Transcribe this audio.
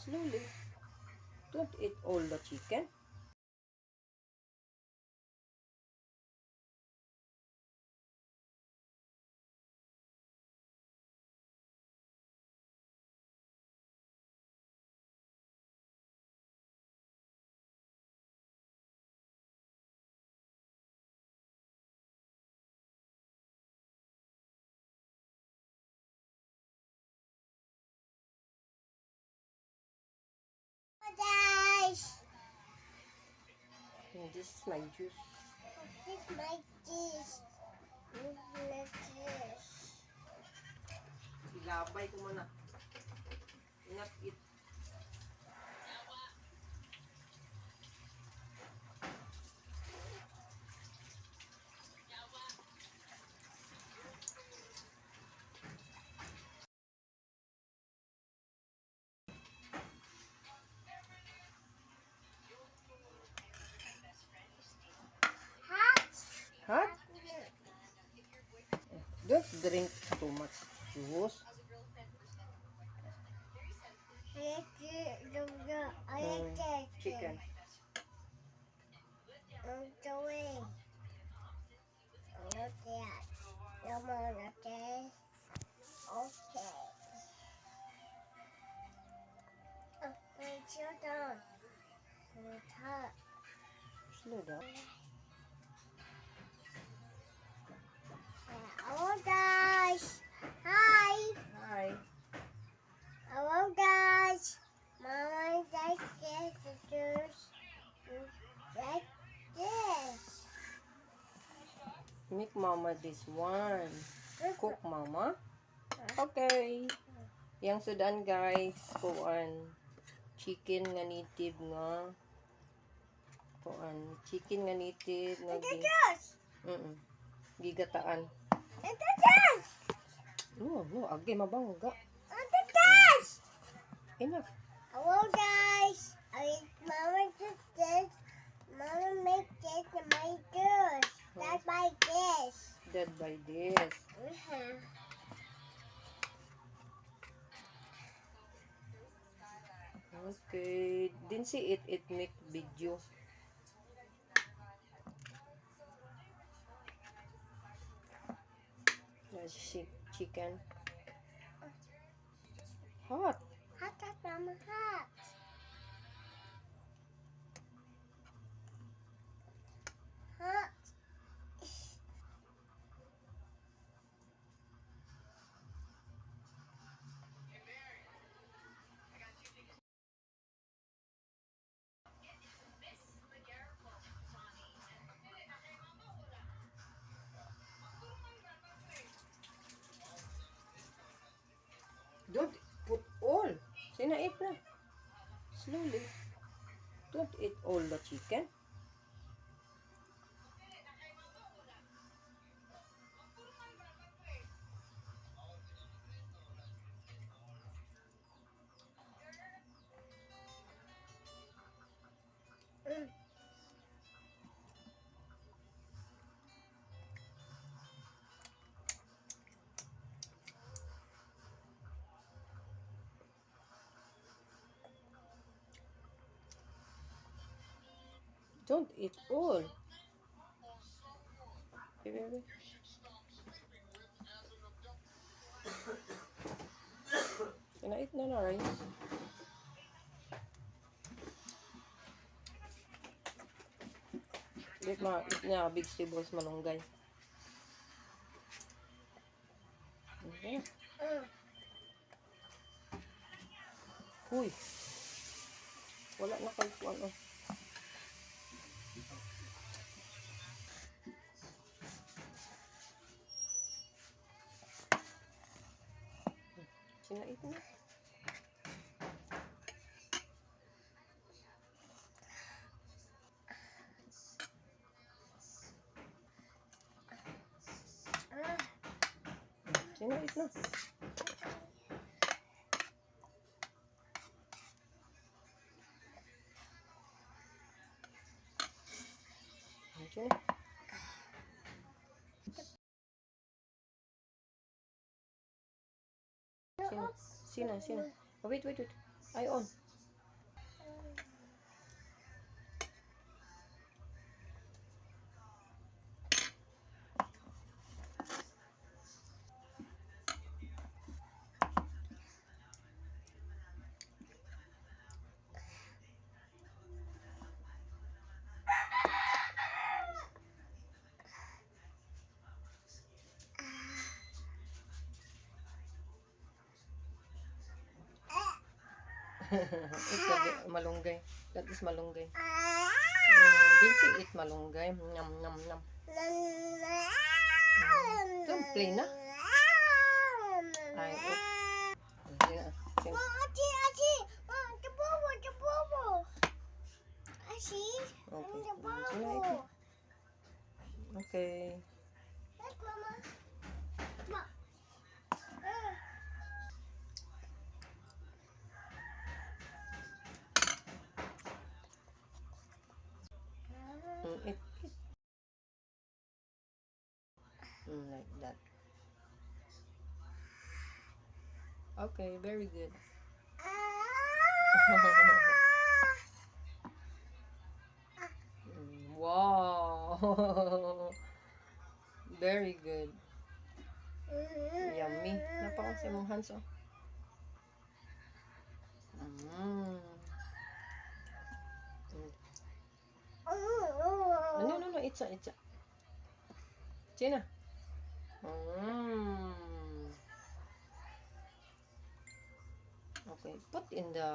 Slowly. Don't eat all the chicken. Guys, And this is my juice. this is my cheese. This is my cheese. Ilabay ko muna. Not eat. Hot. Hot? Don't drink too much juice. I like the Chicken. I'm doing. Look at. Come on, okay? Okay. Wait, slow down. It's hot. Slow down. Hello, guys. Hi. Hi. Hello, guys. Mama likes this juice. Like this. Make mama this one. Cook mama. Okay. Yang sudan guys. Kuan. Chicken nga native nga. Kuan. Chicken nga native nga. It's a juice. Gigataan. It's a juice. No, agi mabangga. It's a juice. Enough. Hello, guys. Mama did this. Mama make this in my juice. That's my dish. Dead by this. Okay. Din si it make video. That's chicken. Hot. Hot, hot, Mama, hot. Hot. Don't put all. Sinait na. Slowly. Don't eat all the chicken. Don't eat all. Baby. Sinait na na rice. Eat na vegetables malunggay. Okay. Uy. Wala na kayo po ano. Sinait na. Sinait na. Sino? Sino? Oh, wait. Ay, on. It's a malunggay. That is malunggay. Did she eat malunggay? Nom, nom, nom. Don't play na. Ay, Sige na. Sige. Okay. Okay. Eat. Like that. Okay, very good. Wow. Very good. Yummy. Napakon sa imong hands, oh. No, it's a. Gina. Okay, put in the